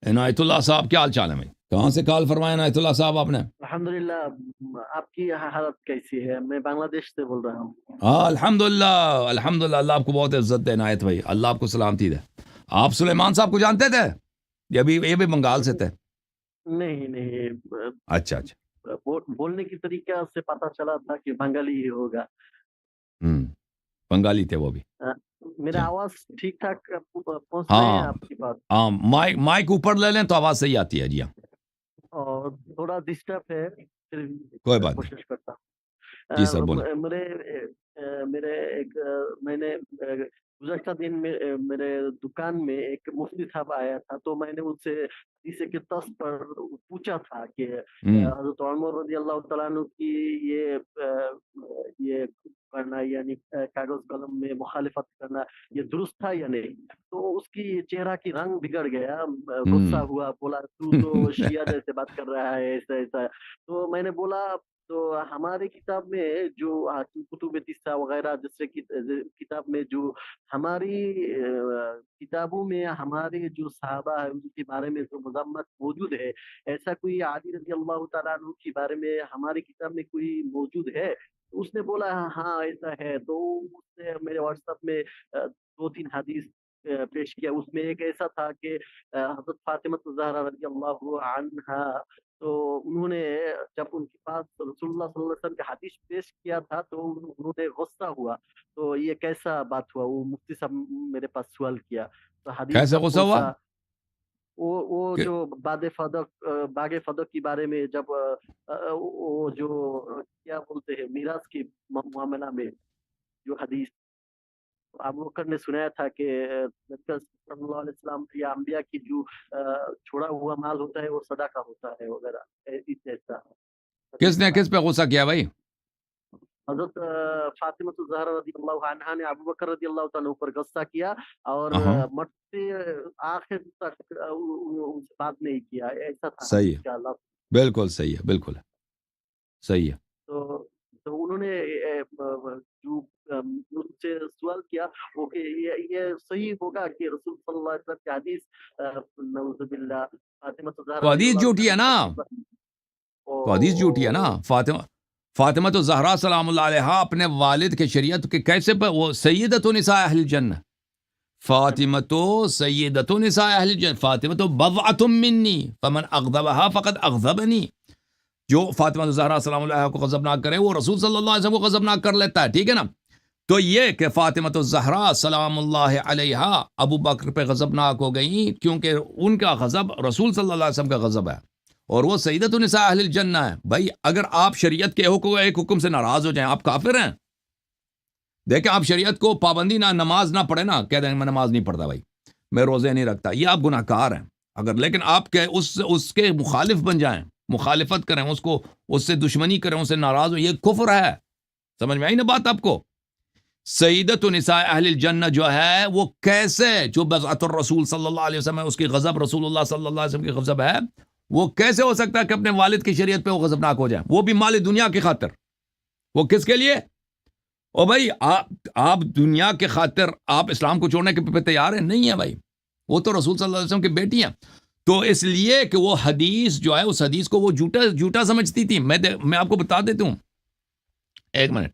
عنایت اللہ صاحب کیا حال چال ہے بھائی؟ کہاں سے کال فرمایا عنایت اللہ صاحب آپ نے؟ الحمدللہ. آپ کی حالت کیسی ہے؟ میں بنگلہ دیش سے بول رہا ہوں. ہاں الحمدللہ الحمدللہ، اللہ آپ کو بہت عزت دے عنایت بھائی، اللہ آپ کو سلامتی دے. آپ سلیمان صاحب کو جانتے تھے؟ یہ بھی بنگال سے تھے. نہیں. اچھا اچھا. بولنے کی طریقہ سے پتا چلا تھا کہ بنگالی ہی ہوگا. بنگالی تھے وہ بھی. میرا آواز ٹھیک ٹھاک پہنچ رہے ہیں ہاں آپ کی بات؟ ہاں، مائک اوپر لے لیں تو آواز صحیح آتی ہے. جی ہاں، اور تھوڑا ڈسٹرب ہے، پھر کوئی بات نہیں. کوشش کرتا جی سر بولیں. ہوں. میرے ایک میں نے گزشتہ دن میں میرے دکان میں ایک مفتی صاحب آیا تھا، تو میں نے ان سے اسی کے طرز پر پوچھا تھا کہ حضرت عمر رضی اللہ تعالیٰ عنہ کی یہ کرنا، یعنی کاغذ قلم میں مخالفت کرنا، یہ درست تھا یا نہیں. تو اس کی چہرہ کی رنگ بگڑ گیا، غصہ ہوا، بولا تو شیعہ جیسے بات کر رہا ہے، ایسا ایسا. تو میں نے بولا تو ہماری کتاب میں جو کتب تیسہ وغیرہ جیسے کتاب میں جو ہماری کتابوں میں ہمارے جو صحابہ ہیں ان کے بارے میں جو مذمت موجود ہے، ایسا کوئی علی رضی اللہ تعالیٰ عنہ کے بارے میں ہماری کتاب میں کوئی موجود ہے؟ اس نے بولا ہاں ایسا ہے. تو اس نے میرے واٹس ایپ میں 2-3 حدیث پیش کیا. اس میں ایک ایسا تھا کہ حضرت فاطمہ الزہرا رضی اللہ عنہا، تو انہوں نے جب ان کے پاس رسول اللہ صلی اللہ علیہ وسلم کا حدیث پیش کیا تھا تو انہوں نے غصہ ہوا. تو یہ کیسا بات ہوا؟ وہ مفتی صاحب میرے پاس سوال کیا. تو حدیث کیسے کب غصہ کون ہوا؟ سا؟ وہ جو باغ فدق کے بارے میں، جب وہ جو کیا بولتے ہیں میراث کی معاملہ میں جو حدیث ابو بکر نے سنایا تھا کہ نبی صلی اللہ علیہ وسلم یا انبیاء کی جو چھوڑا ہوا مال ہوتا ہے وہ صدقہ ہوتا ہے وغیرہ ایسا. کس پہ غصہ کیا بھائی؟ حضرت فاطمہ الزہرا رضی اللہ عنہا نے ابو بکر رضی اللہ تعالیٰ پر غصہ کیا اور مرتے آخر تک ان سے بات نہیں کیا. ایسا تھا صحیح حدیث کا. اللہ بالکل صحیح ہے، بالکل صحیح ہے. تو انہوں نے جو ان سے سوال کیا وہ کہ یہ صحیح ہوگا کہ رسول صلی اللہ علیہ وسلم کی حدیث نعوذ باللہ فاطمہ الزہرا تو رضی حدیث اللہ جھوٹی ہے نا، تو حدیث جھوٹی ہے نا. فاطمہ تو زہرا سلام اللہ علیہا اپنے والد کے شریعت کے کیسے وہ سیدۃ نساء اہل الجنہ، فاطمہ تو سیدۃ نساء اہل الجنہ، فاطمہ تو بضعۃ منی فمن اغضبها فقد اغضبنی. جو فاطمہ زہرا سلام اللہ کو غضبناک کرے وہ رسول صلی اللہ علیہ وسلم کو غضبناک کر لیتا ہے. ٹھیک ہے نا. تو یہ کہ فاطمہ الزہرا سلام اللہ علیہا ابو بکر پہ غضبناک ہو گئی کیونکہ ان کا غضب رسول صلی اللہ علیہ وسلم کا غضب ہے اور وہ سیدۃ النساء اہل الجنہ ہے. بھائی اگر آپ شریعت کے ایک حکم سے ناراض ہو جائیں آپ کافر ہیں. دیکھیں آپ شریعت کو پابندی نہ نماز نہ پڑھیں نا، کہہ دیں میں نماز نہیں پڑھتا بھائی، میں روزے نہیں رکھتا، یہ آپ گناہ کار ہیں. اگر لیکن آپ کے اس کے مخالف بن جائیں، مخالفت کریں، اس سے دشمنی کریں، اس سے ناراض ہو، یہ کفر ہے. سمجھ میں آئی نا بات آپ کو؟ سیدۃ نساء اہل الجنہ جو ہے وہ کیسے، جو بیعت الرسول صلی اللہ علیہ وسلم ہے اس کی غضب، رسول اللہ صلی اللہ علیہ وسلم کی غضب ہے، وہ کیسے ہو سکتا ہے کہ اپنے والد کی شریعت پہ وہ غضبناک ہو جائیں، وہ بھی مال دنیا کی خاطر. وہ کس کے لیے؟ او بھائی آپ دنیا کے خاطر آپ اسلام کو چھوڑنے کے پہ تیار ہیں؟ نہیں ہے بھائی. وہ تو رسول صلی اللہ علیہ وسلم کی بیٹی ہیں. تو اس لیے کہ وہ حدیث جو ہے اس حدیث کو وہ جھوٹا سمجھتی تھی. میں آپ کو بتا دیتا ہوں ایک منٹ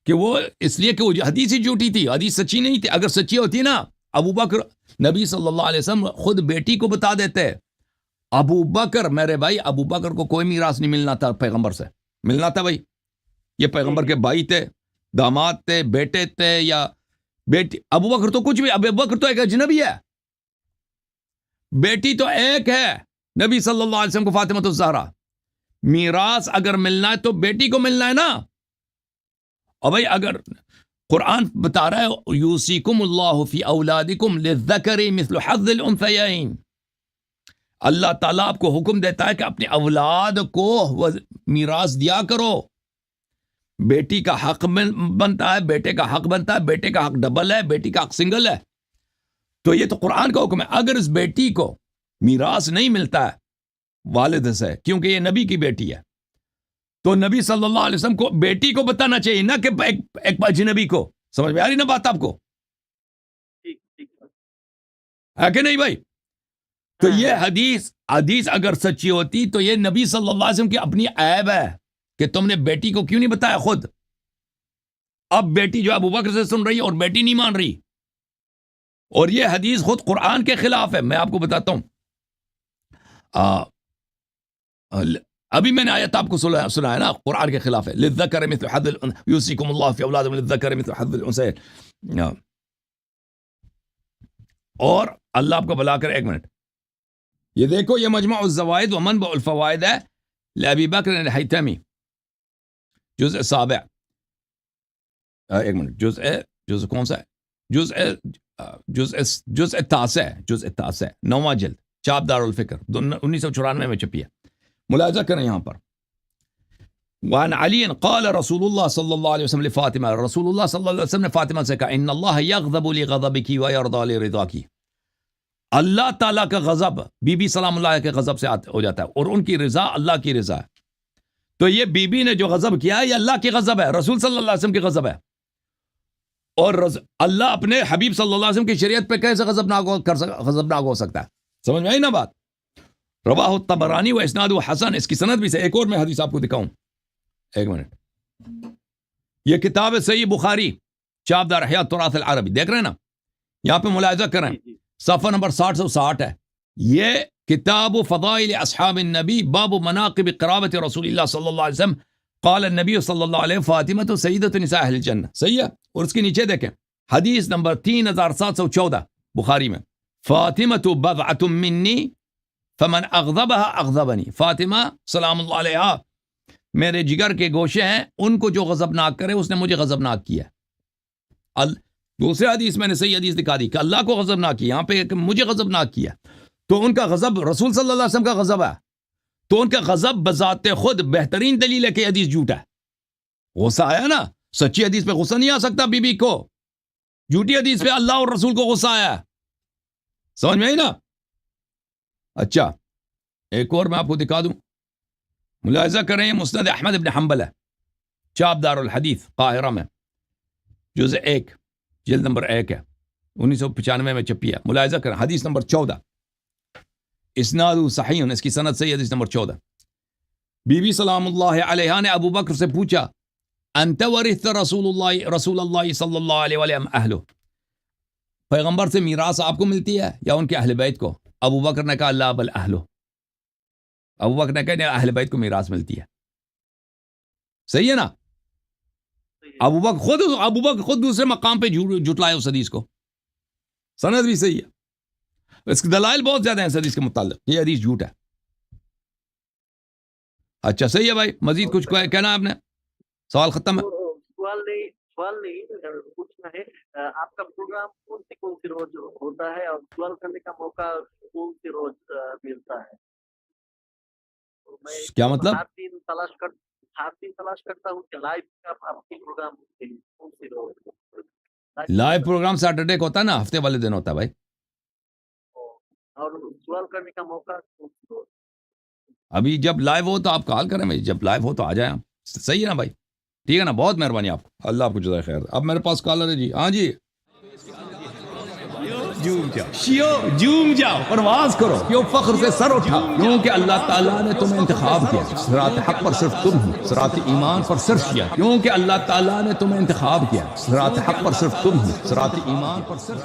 کہ وہ اس لیے کہ وہ حدیث ہی جھوٹی تھی، حدیث سچی نہیں تھی. اگر سچی ہوتی نا ابو بکر، نبی صلی اللہ علیہ وسلم خود بیٹی کو بتا دیتے. ابو بکر میرے بھائی، ابو بکر کو کوئی میراث نہیں ملنا تھا پیغمبر سے. ملنا تھا بھائی، یہ پیغمبر کے بھائی تھے، داماد تھے، بیٹے تھے یا بیٹی. ابو بکر تو کچھ بھی، ابو بکر تو ایک اجنبی ہے، بیٹی تو ایک ہے نبی صلی اللہ علیہ وسلم کو، فاطمہ الزہرا. میراث اگر ملنا ہے تو بیٹی کو ملنا ہے نا. اور بھائی اگر قرآن بتا رہا ہے یوصیکم اللہ فی اولادکم للذکر مثل حظ الانثیین، اللہ تعالیٰ آپ کو حکم دیتا ہے کہ اپنی اولاد کو میراث دیا کرو. بیٹی کا حق بنتا ہے، بیٹے کا حق بنتا ہے، بیٹے کا حق ڈبل ہے، بیٹی کا حق سنگل ہے. تو یہ تو قرآن کا حکم ہے. اگر اس بیٹی کو میراث نہیں ملتا ہے والد سے کیونکہ یہ نبی کی بیٹی ہے، تو نبی صلی اللہ علیہ وسلم کو بیٹی کو بتانا چاہیے نہ کہ ایک اجنبی کو. سمجھ میں آ رہی نا بات آپ کو؟ ہے کہ نہیں بھائی؟ تو یہ حدیث اگر سچی ہوتی تو یہ نبی صلی اللہ علیہ وسلم کی اپنی عیب ہے کہ تم نے بیٹی کو کیوں نہیں بتایا خود. اب بیٹی جو ابو بکر سے سن رہی ہے اور بیٹی نہیں مان رہی, اور یہ حدیث خود قرآن کے خلاف ہے. میں آپ کو بتاتا ہوں, ابھی میں نے آیت آپ کو سنایا نا, قرآن کے خلاف ہے. للذکر مثل حظ یوصیکم اللہ فی اولادکم للذکر مثل حظ الانثیین. اور اللہ آپ کو بلا کر, ایک منٹ, یہ دیکھو, یہ مجمع الزوائد و منبع الفوائد ہے لابی بکر الحیتمی, جزء سابع, ایک منٹ, جزء کون سا ہے, جزء تاسع, جزء تاسع, 9واں جلد, چاپ دار الفکر, 1994 میں چھپی ہے. ملاحظہ کریں یہاں پر. وعن علی قال رسول اللہ صلی اللہ علیہ وسلم لفاطمہ, رسول اللہ صلی اللہ علیہ وسلم نے فاطمہ سے کہا, ان اللہ یغضب لغضبک ویرضی لرضاک. اللہ تعالیٰ کا غضب بی بی سلام اللہ کے غضب سے ہو جاتا ہے, اور ان کی رضا اللہ کی رضا ہے. تو یہ بی بی نے جو غضب کیا ہے یہ اللہ کی غضب ہے, رسول صلی اللہ علیہ وسلم کی غضب ہے. اور اللہ اپنے حبیب صلی اللہ علیہ وسلم کی شریعت پہ کیسے غضبناک ہو سکتا ہے؟ سمجھ میں آئی نا بات؟ رواہ الطبرانی و اسناد حسن, اس کی سند بھی سے. ایک اور میں حدیث آپ کو دکھاؤں, ایک منٹ. یہ کتاب ہے صحیح بخاری, چاپ دار احیاء التراث العربی, دیکھ رہے ہیں نا, یہاں پہ ملاحظہ کریں, صفحہ نمبر 660 ہے. یہ کتاب فضائل اصحاب النبی باب مناقب قرابت رسول اللہ صلی اللہ علیہ وسلم قال النبی صلی اللہ علیہ فاطمہ سیدۃ نساء اہل الجنہ. صحیح ہے. اور اس کے نیچے دیکھیں حدیث نمبر 3714 بخاری میں, فاطمہ بضعۃ منی فمن اغضبها اغضبنی. فاطمہ سلام اللہ علیہا میرے جگر کے گوشے ہیں, ان کو جو غضبناک کرے اس نے مجھے غضبناک کیا. دوسرے حدیث میں نے صحیح حدیث دکھا دی کہ اللہ کو غضبناک کیا, یہاں پہ مجھے غضبناک کیا. تو ان کا غضب رسول صلی اللہ علیہ وسلم کا غضب ہے, تو ان کا غضب بذات خود بہترین دلیل ہے کہ حدیث جھوٹا ہے. غصہ آیا نا, سچی حدیث پہ غصہ نہیں آ سکتا بی بی کو, جھوٹی حدیث پہ اللہ اور رسول کو غصہ آیا. سمجھ میں آئی نا؟ اچھا, ایک اور میں آپ کو دکھا دوں, ملاحظہ کریں, مسند احمد ابن حنبل ہے, چاپ دار الحدیث قاہرہ میں, جزء 1 جلد نمبر 1 ہے, 1995 میں چھپی ہے. ملاحظہ کریں حدیث نمبر 14, اسناد صحیح, اس کی سند صحیح, حدیث نمبر 14. بی بی سلام اللہ علیہ نے ابو بکر سے پوچھا, انت ورثت رسول اللہ صلی اللہ علیہ وسلم اہلو, پیغمبر سے میراث آپ کو ملتی ہے یا ان کے اہل بیت کو؟ ابو بکر نے کہا لا بل اہلو. ابو بکر نے کہا اہل بیت کو میراث ملتی ہے. صحیح ہے نا؟ ابو بکر خود دوسرے مقام پہ جھٹلائے اس حدیث کو, سند بھی صحیح ہے. اس کے دلائل بہت زیادہ ہیں اس حدیث کے متعلق, یہ حدیث جھوٹ ہے. اچھا صحیح ہے بھائی, مزید کچھ کہنا ہے آپ نے؟ سوال ختم ہے. سوال نہیں پوچھنا ہے, آپ کا پروگرام کون سی روز ہوتا ہے اور سوال کرنے کا موقع کون سی روز ملتا ہے؟ کیا مطلب؟ ہر دن تلاش کرتا ہوں کہ لائیو آپ کے پروگرام کون سی روز؟ لائیو پروگرام سیٹرڈے کو ہوتا ہے نا, ہفتے والے دن ہوتا ہے بھائی. اور سوال کرنے کا موقع کون سی روز؟ ابھی جب لائیو ہو تو آپ کال کریں بھائی, جب لائیو ہو تو آ جائیں آپ. صحیح ہے نا بھائی؟ ٹھیک ہے نا, بہت مہربانی آپ, اللہ آپ کو جزائے خیر. اب میرے پاس کالر ہے جی. ہاں جی, جوم جاؤ, پرواز کرو, کیوں فخر سے سر اٹھا, کیونکہ اللہ تعالیٰ نے تمہیں انتخاب کیا. صراط حق پر صرف تم ہو, صراط ایمان پر صرف کیا, کیونکہ اللہ تعالیٰ نے تمہیں انتخاب کیا. صراط حق پر صرف تم ہو, صراط ایمان پر صرف